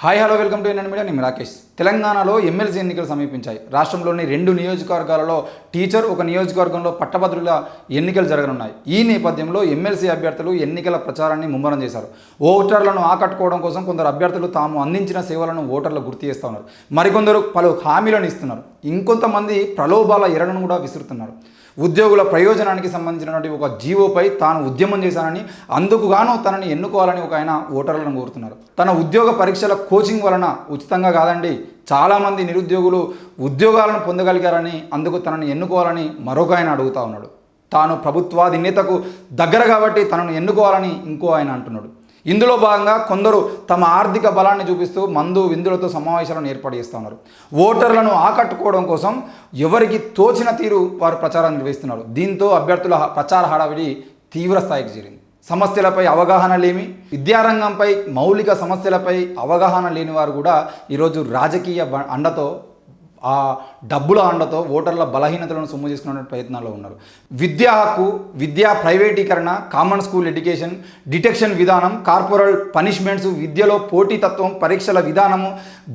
Hi hello welcome to NN media. నేను రాకేష్. తెలంగాణలో MLC ఎన్నికలు సమీపించాయి. రాష్ట్రంలోని 2 నియోజకవర్గాలలో టీచర్, ఒక నియోజకవర్గంలో పట్టభద్రుల ఎన్నికలు జరగనున్నాయి. ఈ నేపథ్యంలో ఎమ్మెల్సీ అభ్యర్థులు ఎన్నికల ప్రచారాన్ని ముమ్మరం చేశారు. ఓటర్లను ఆకట్టుకోవడం కోసం కొందరు అభ్యర్థులు తాము అందించిన సేవలను ఓటర్లకు గుర్తు చేస్తూ ఉన్నారు. మరికొందరు పలు హామీలను ఇస్తున్నారు. ఇంకొంతమంది ప్రలోభాల ఎరలను కూడా విసురుతున్నారు. ఉద్యోగుల ప్రయోజనానికి సంబంధించినటువంటి ఒక జీవోపై తాను ఉద్యమం చేశానని, అందుకు గాను తనని ఎన్నుకోవాలని ఒక ఆయన ఓటర్లను కోరుతున్నారు. తన ఉద్యోగ పరీక్షల కోచింగ్ వలన ఉచితంగా కాదండి, చాలామంది నిరుద్యోగులు ఉద్యోగాలను పొందగలిగారని, అందుకు తనని ఎన్నుకోవాలని మరొక ఆయన అడుగుతూ ఉన్నాడు. తాను ప్రభుత్వాధినేతకు దగ్గర కాబట్టి తనను ఎన్నుకోవాలని ఇంకో ఆయన అంటున్నాడు. ఇందులో భాగంగా కొందరు తమ ఆర్థిక బలాన్ని చూపిస్తూ మందు విందులతో సమావేశాలను ఏర్పాటు చేస్తూ ఉన్నారు. ఓటర్లను ఆకట్టుకోవడం కోసం ఎవరికి తోచిన తీరు వారు ప్రచారం నిర్వహిస్తున్నారు. దీంతో అభ్యర్థుల ప్రచార హడావిడి తీవ్ర స్థాయికి చేరింది. సమస్యలపై అవగాహన లేమి, విద్యారంగంపై మౌలిక సమస్యలపై అవగాహన లేని వారు కూడా ఈరోజు రాజకీయ అండతో, ఆ డబ్బుల అండతో ఓటర్ల బలహీనతలను సొమ్ము చేసుకునే ప్రయత్నాల్లో ఉన్నారు. విద్యా హక్కు, విద్యా ప్రైవేటీకరణ, కామన్ స్కూల్ ఎడ్యుకేషన్, డిటెక్షన్ విధానం, కార్పొరల్ పనిష్మెంట్స్, విద్యలో పోటీతత్వం, పరీక్షల విధానము,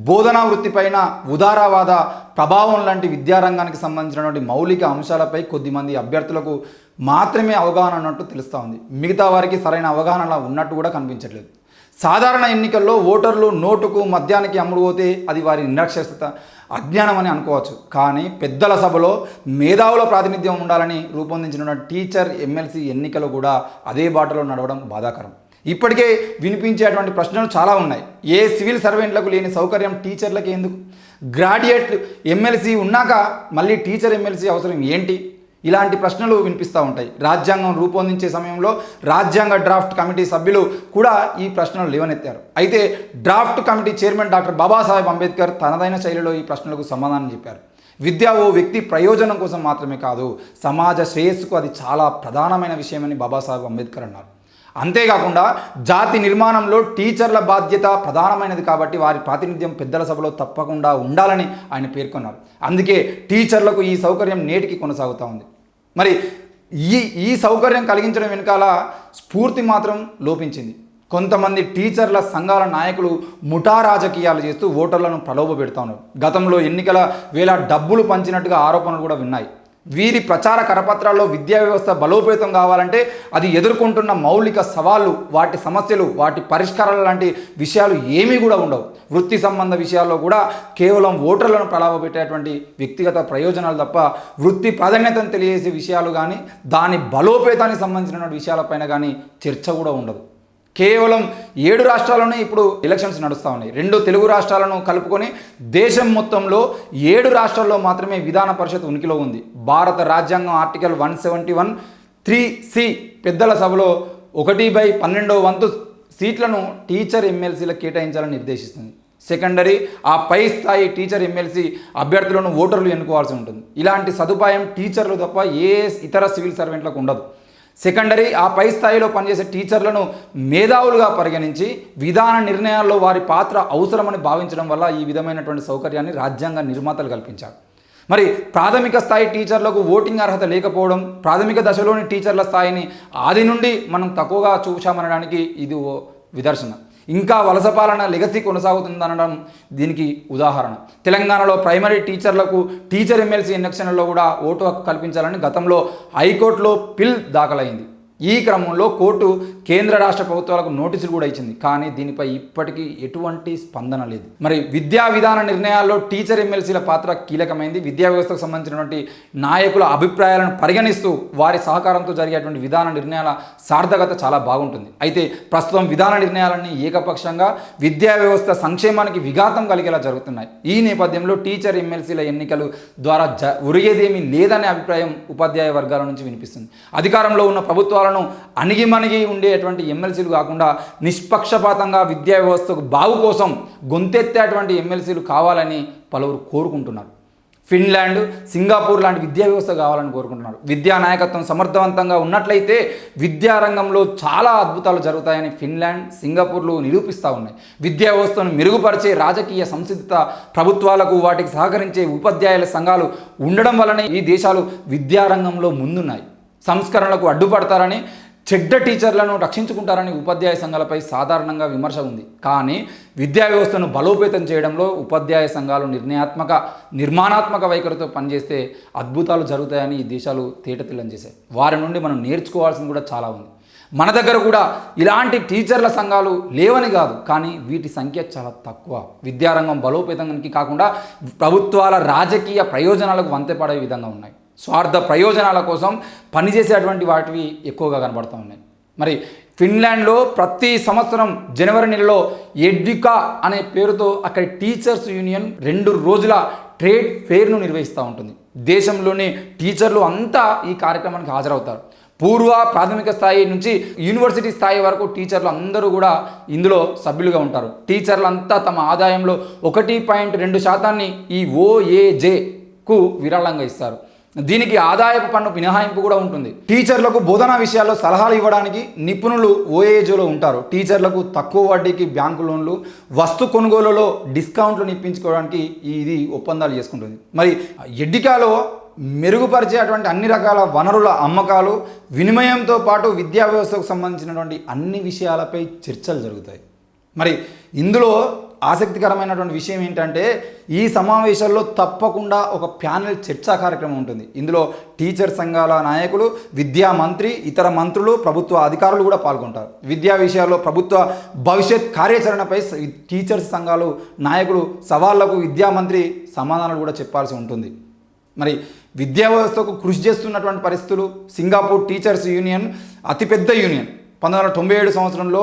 బోధనా వృత్తిపైన ఉదారవాద ప్రభావం లాంటి విద్యారంగానికి సంబంధించినటువంటి మౌలిక అంశాలపై కొద్దిమంది అభ్యర్థులకు మాత్రమే అవగాహన ఉన్నట్టు తెలుస్తూ ఉంది. మిగతా వారికి సరైన అవగాహన ఉన్నట్టు కూడా కనిపించట్లేదు. సాధారణ ఎన్నికల్లో ఓటర్లు నోటుకు మద్యానికి అమ్ముడుపోతే అది వారి నిరక్షరత, అజ్ఞానం అని అనుకోవచ్చు. కానీ పెద్దల సభలో మేధావుల ప్రాతినిధ్యం ఉండాలని రూపొందించిన టీచర్ ఎమ్మెల్సీ ఎన్నికలు కూడా అదే బాటలో నడవడం బాధాకరం. ఇప్పటికే వినిపించేటువంటి ప్రశ్నలు చాలా ఉన్నాయి. ఏ సివిల్ సర్వెంట్లకు లేని సౌకర్యం టీచర్లకి ఎందుకు? గ్రాడ్యుయేట్ ఎమ్మెల్సీ ఉన్నాక మళ్ళీ టీచర్ ఎమ్మెల్సీ అవసరం ఏంటి? ఇలాంటి ప్రశ్నలు వినిపిస్తూ ఉంటాయి. రాజ్యాంగం రూపొందించే సమయంలో రాజ్యాంగ డ్రాఫ్ట్ కమిటీ సభ్యులు కూడా ఈ ప్రశ్నలు లేవనెత్తారు. అయితే draft committee chairman doctor Babasaheb Ambedkar తనదైన శైలిలో ఈ ప్రశ్నలకు సమాధానం చెప్పారు. విద్య ఓ వ్యక్తి ప్రయోజనం కోసం మాత్రమే కాదు, సమాజ శ్రేయస్సుకు అది చాలా ప్రధానమైన విషయమని బాబాసాహెబ్ అంబేద్కర్ అన్నారు. అంతేకాకుండా జాతి నిర్మాణంలో టీచర్ల బాధ్యత ప్రధానమైనది కాబట్టి వారి ప్రాతినిధ్యం పెద్దల సభలో తప్పకుండా ఉండాలని ఆయన పేర్కొన్నారు. అందుకే టీచర్లకు ఈ సౌకర్యం నేటికి కొనసాగుతూ ఉంది. మరి ఈ సౌకర్యం కలిగించడం వెనకాల స్ఫూర్తి మాత్రం లోపించింది. కొంతమంది టీచర్ల సంఘాల నాయకులు ముఠా రాజకీయాలు చేస్తూ ఓటర్లను ప్రలోభ పెడతా ఉన్నారు. గతంలో ఎన్నికల వేళ డబ్బులు పంచినట్టుగా ఆరోపణలు కూడా విన్నాయి. వీరి ప్రచార కరపత్రాల్లో విద్యా వ్యవస్థ బలోపేతం కావాలంటే అది ఎదుర్కొంటున్న మౌలిక సవాళ్ళు, వాటి సమస్యలు, వాటి పరిష్కారాలు లాంటి విషయాలు ఏమీ కూడా ఉండవు. వృత్తి సంబంధ విషయాల్లో కూడా కేవలం ఓటర్లను ప్రలాభ పెట్టేటువంటి వ్యక్తిగత ప్రయోజనాలు తప్ప వృత్తి ప్రాధాన్యతను తెలియజేసే విషయాలు కానీ, దాని బలోపేతానికి సంబంధించిన విషయాలపైన కానీ చర్చ కూడా ఉండదు. కేవలం 7 రాష్ట్రాల్లోనే ఇప్పుడు ఎలక్షన్స్ నడుస్తూ ఉన్నాయి. 2 తెలుగు రాష్ట్రాలను కలుపుకొని దేశం మొత్తంలో 7 రాష్ట్రాల్లో మాత్రమే విధాన పరిషత్ ఉనికిలో ఉంది. భారత రాజ్యాంగం ఆర్టికల్ 171(3)(c) పెద్దల సభలో 1/12 సీట్లను టీచర్ ఎమ్మెల్సీలకు కేటాయించాలని నిర్దేశిస్తుంది. సెకండరీ, ఆ పై స్థాయి టీచర్ ఎమ్మెల్సీ అభ్యర్థులను ఓటర్లు ఎన్నుకోవాల్సి ఉంటుంది. ఇలాంటి సదుపాయం టీచర్లు తప్ప ఏ ఇతర సివిల్ సర్వెంట్లకు ఉండదు. సెకండరీ, ఆ పై స్థాయిలో పనిచేసే టీచర్లను మేధావులుగా పరిగణించి విధాన నిర్ణయాల్లో వారి పాత్ర అవసరమని భావించడం వల్ల ఈ విధమైనటువంటి సౌకర్యాన్ని రాజ్యాంగ నిర్మాతలు కల్పించారు. మరి ప్రాథమిక స్థాయి టీచర్లకు ఓటింగ్ అర్హత లేకపోవడం, ప్రాథమిక దశలోని టీచర్ల స్థాయిని ఆది నుండి మనం తక్కువగా చూశామనడానికి ఇది ఓ నిదర్శన. ఇంకా వలసపాలన లెగసీ కొనసాగుతుందనడం దీనికి ఉదాహరణ. తెలంగాణలో ప్రైమరీ టీచర్లకు టీచర్ ఎమ్మెల్సీ ఎలక్షన్లలో కూడా ఓటు హక్కు కల్పించాలని గతంలో హైకోర్టులో పిల్ దాఖలైంది. ఈ క్రమంలో కోర్టు కేంద్ర రాష్ట్ర ప్రభుత్వాలకు నోటీసులు కూడా ఇచ్చింది. కానీ దీనిపై ఇప్పటికీ ఎటువంటి స్పందన లేదు. మరి విద్యా విధాన నిర్ణయాల్లో టీచర్ ఎమ్మెల్సీల పాత్ర కీలకమైంది. విద్యా వ్యవస్థకు సంబంధించినటువంటి నాయకుల అభిప్రాయాలను పరిగణిస్తూ వారి సహకారంతో జరిగేటువంటి విధాన నిర్ణయాల సార్థకత చాలా బాగుంటుంది. అయితే ప్రస్తుతం విధాన నిర్ణయాలన్నీ ఏకపక్షంగా విద్యా వ్యవస్థ సంక్షేమానికి విఘాతం కలిగేలా జరుగుతున్నాయి. ఈ నేపథ్యంలో టీచర్ ఎమ్మెల్సీల ఎన్నికలు ద్వారా ఒరిగేదేమీ లేదనే అభిప్రాయం ఉపాధ్యాయ వర్గాల నుంచి వినిపిస్తుంది. అధికారంలో ఉన్న ప్రభుత్వాలు అణిగిమణిగి ఉండేటువంటి ఎమ్మెల్సీలు కాకుండా నిష్పక్షపాతంగా విద్యా వ్యవస్థకు బాగు కోసం గొంతెత్తేటువంటి ఎమ్మెల్సీలు కావాలని పలువురు కోరుకుంటున్నారు. ఫిన్లాండ్, సింగపూర్ లాంటి విద్యా వ్యవస్థ కావాలని కోరుకుంటున్నారు. విద్యా నాయకత్వం సమర్థవంతంగా ఉన్నట్లయితే విద్యారంగంలో చాలా అద్భుతాలు జరుగుతాయని ఫిన్లాండ్, సింగపూర్లు నిరూపిస్తూ ఉన్నాయి. విద్యా వ్యవస్థను మెరుగుపరిచే రాజకీయ సంసిద్ధత ప్రభుత్వాలకు, వాటికి సహకరించే ఉపాధ్యాయుల సంఘాలు ఉండడం వల్లనే ఈ దేశాలు విద్యారంగంలో ముందున్నాయి. సంస్కరణలకు అడ్డుపడతారని చెడ్డ టీచర్లను రక్షించుకుంటారని ఉపాధ్యాయ సంఘాలపై సాధారణంగా విమర్శ ఉంది. కానీ విద్యా వ్యవస్థను బలోపేతం చేయడంలో ఉపాధ్యాయ సంఘాలు నిర్మాణాత్మక వైఖరితో పనిచేస్తే అద్భుతాలు జరుగుతాయని ఈ దేశాలు తేటతెల్లం చేశాయి. వారి నుండి మనం నేర్చుకోవాల్సింది కూడా చాలా ఉంది. మన దగ్గర కూడా ఇలాంటి టీచర్ల సంఘాలు లేవని కాదు, కానీ వీటి సంఖ్య చాలా తక్కువ. విద్యారంగం బలోపేతానికి కాకుండా ప్రభుత్వాల రాజకీయ ప్రయోజనాలకు వంతెపడే విధంగా ఉన్నాయి. స్వార్థ ప్రయోజనాల కోసం పనిచేసేటువంటి వాటివి ఎక్కువగా కనబడుతూ ఉన్నాయి. మరి ఫిన్లాండ్లో ప్రతి సంవత్సరం జనవరి నెలలో ఎడ్యుకా అనే పేరుతో అక్కడి టీచర్స్ యూనియన్ 2 రోజుల ట్రేడ్ ఫెయిర్ను నిర్వహిస్తూ ఉంటుంది. దేశంలోని టీచర్లు అంతా ఈ కార్యక్రమానికి హాజరవుతారు. పూర్వ ప్రాథమిక స్థాయి నుంచి యూనివర్సిటీ స్థాయి వరకు టీచర్లు అందరూ కూడా ఇందులో సభ్యులుగా ఉంటారు. టీచర్లు అంతా తమ ఆదాయంలో 1.2% ఈ OAJకు విరాళంగా ఇస్తారు. దీనికి ఆదాయపు పన్ను మినహాయింపు కూడా ఉంటుంది. టీచర్లకు బోధనా విషయాల్లో సలహాలు ఇవ్వడానికి నిపుణులు OAJలో ఉంటారు. టీచర్లకు తక్కువ వడ్డీకి బ్యాంకు లోన్లు, వస్తు కొనుగోలులో డిస్కౌంట్లు ఇప్పించుకోవడానికి ఇది ఒప్పందాలు చేసుకుంటుంది. మరి ఎడ్డికాలో మెరుగుపరిచేటువంటి అన్ని రకాల వనరుల అమ్మకాలు, వినిమయంతో పాటు విద్యా వ్యవస్థకు సంబంధించినటువంటి అన్ని విషయాలపై చర్చలు జరుగుతాయి. మరి ఇందులో ఆసక్తికరమైనటువంటి విషయం ఏంటంటే ఈ సమావేశాల్లో తప్పకుండా ఒక ప్యానెల్ చర్చా కార్యక్రమం ఉంటుంది. ఇందులో టీచర్ సంఘాల నాయకులు, విద్యా మంత్రి, ఇతర మంత్రులు, ప్రభుత్వ అధికారులు కూడా పాల్గొంటారు. విద్యా విషయాల్లో ప్రభుత్వ భవిష్యత్ కార్యాచరణపై టీచర్స్ సంఘాలు నాయకులు సవాళ్లకు విద్యామంత్రి సమాధానాలు కూడా చెప్పాల్సి ఉంటుంది. మరి విద్యా వ్యవస్థకు కృషి చేస్తున్నటువంటి పరిస్థితులు. సింగపూర్ టీచర్స్ యూనియన్ అతిపెద్ద యూనియన్. 1997 సంవత్సరంలో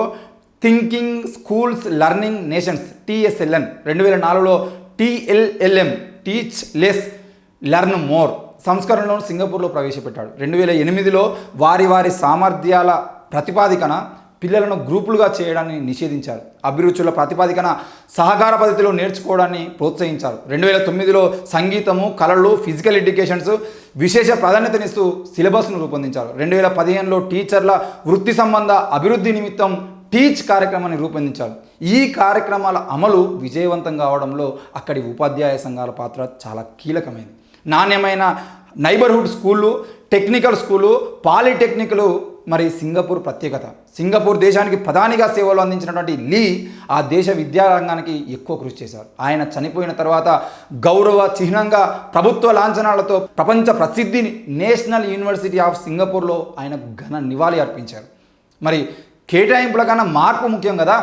thinking schools learning nations TSLN, 2004లో TLLM teach less learn more సంస్కరణలను సింగపూర్లో ప్రవేశపెట్టాడు. 2008లో వారి సామర్థ్యాల ప్రతిపాదికన పిల్లలను గ్రూపులుగా చేయడాన్ని నిషేధించారు. అభిరుచుల ప్రతిపాదికన సహకార పద్ధతిలో నేర్చుకోవడాన్ని ప్రోత్సహించారు. 2009లో సంగీతము, కళలు, ఫిజికల్ ఎడ్యుకేషన్స్ విశేష ప్రాధాన్యతనిస్తూ సిలబస్ను రూపొందించారు. 2015లో టీచర్ల వృత్తి సంబంధ అభివృద్ధి నిమిత్తం టీచ్ కార్యక్రమాన్ని రూపొందించారు. ఈ కార్యక్రమాల అమలు విజయవంతం కావడంలో అక్కడి ఉపాధ్యాయ సంఘాల పాత్ర చాలా కీలకమైంది. నాణ్యమైన నైబర్హుడ్ స్కూళ్ళు, టెక్నికల్ స్కూలు, పాలిటెక్నిక్లు మరి సింగపూర్ ప్రత్యేకత. సింగపూర్ దేశానికి ప్రధానిగా సేవలు అందించినటువంటి లీ ఆ దేశ విద్యారంగానికి ఎక్కువ కృషి చేశారు. ఆయన చనిపోయిన తర్వాత గౌరవ చిహ్నంగా ప్రభుత్వ లాంఛనాలతో ప్రపంచ ప్రసిద్ధి నేషనల్ యూనివర్సిటీ ఆఫ్ సింగపూర్లో ఆయన ఘన నివాళి అర్పించారు. మరి కేటాయింపుల కన్నా మార్పు ముఖ్యం కదా.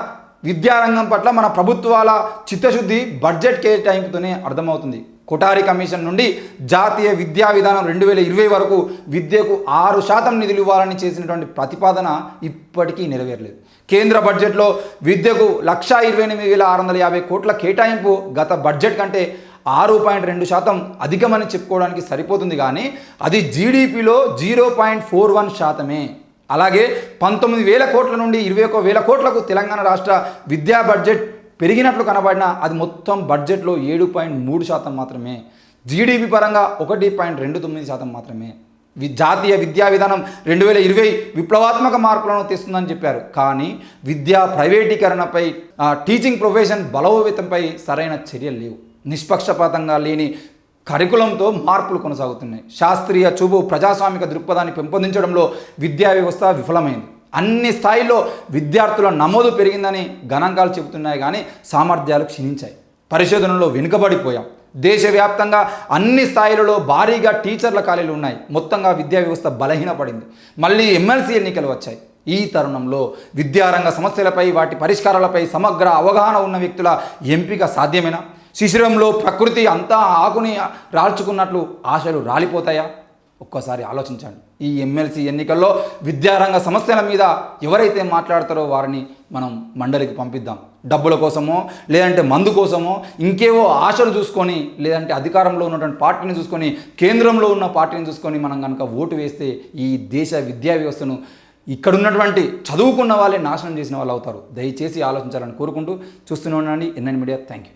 విద్యారంగం పట్ల మన ప్రభుత్వాల చిత్తశుద్ధి బడ్జెట్ కేటాయింపుతోనే అర్థమవుతుంది. కొఠారి కమిషన్ నుండి జాతీయ విద్యా విధానం 2020 వరకు విద్యకు 6% నిధులు ఇవ్వాలని చేసినటువంటి ప్రతిపాదన ఇప్పటికీ నెరవేరలేదు. కేంద్ర బడ్జెట్లో విద్యకు 1,28,650 కోట్ల కేటాయింపు గత బడ్జెట్ కంటే 6.2% అధికమని చెప్పుకోవడానికి సరిపోతుంది. కానీ అది జీడిపిలో 0.41%. అలాగే 19,000 కోట్ల నుండి 21,000 కోట్లకు తెలంగాణ రాష్ట్ర విద్యా బడ్జెట్ పెరిగినట్లు కనబడినా అది మొత్తం బడ్జెట్లో 7.3% మాత్రమే. జీడిపి పరంగా 1.29% మాత్రమే. జాతీయ విద్యా విధానం 2020 విప్లవాత్మక మార్పులను తెస్తుందని చెప్పారు. కానీ విద్యా ప్రైవేటీకరణపై, టీచింగ్ ప్రొఫెషన్ బలోపేతంపై సరైన చర్యలు లేవు. నిష్పక్షపాతంగా లేని కరికులంతో మార్పులు కొనసాగుతున్నాయి. శాస్త్రీయ చూపు, ప్రజాస్వామిక దృక్పథాన్ని పెంపొందించడంలో విద్యా వ్యవస్థ విఫలమైంది. అన్ని స్థాయిల్లో విద్యార్థుల నమోదు పెరిగిందని గణాంకాలు చెబుతున్నాయి, కానీ సామర్థ్యాలు క్షీణించాయి. పరిశోధనలో వెనుకబడిపోయాం. దేశవ్యాప్తంగా అన్ని స్థాయిలలో భారీగా టీచర్ల ఖాళీలు ఉన్నాయి. మొత్తంగా విద్యా వ్యవస్థ బలహీనపడింది. మళ్ళీ ఎమ్మెల్సీ ఎన్నికలు వచ్చాయి. ఈ తరుణంలో విద్యారంగ సమస్యలపై, వాటి పరిష్కారాలపై సమగ్ర అవగాహన ఉన్న వ్యక్తుల ఎంపిక సాధ్యమేనా? శిశిరంలో ప్రకృతి అంతా ఆకుని రాల్చుకున్నట్లు ఆశలు రాలిపోతాయా? ఒక్కసారి ఆలోచించండి. ఈ ఎమ్మెల్సీ ఎన్నికల్లో విద్యారంగ సమస్యల మీద ఎవరైతే మాట్లాడతారో వారిని మనం మండలికి పంపిద్దాం. డబ్బుల కోసమో, లేదంటే మందు కోసమో, ఇంకేవో ఆశలు చూసుకొని, లేదంటే అధికారంలో ఉన్నటువంటి పార్టీని చూసుకొని, కేంద్రంలో ఉన్న పార్టీని చూసుకొని మనం కనుక ఓటు వేస్తే ఈ దేశ విద్యా వ్యవస్థను ఇక్కడున్నటువంటి చదువుకున్న వాళ్ళే నాశనం చేసిన వాళ్ళు అవుతారు. దయచేసి ఆలోచించాలని కోరుకుంటూ చూస్తూనే ఉండండి NN మీడియా. Thank you.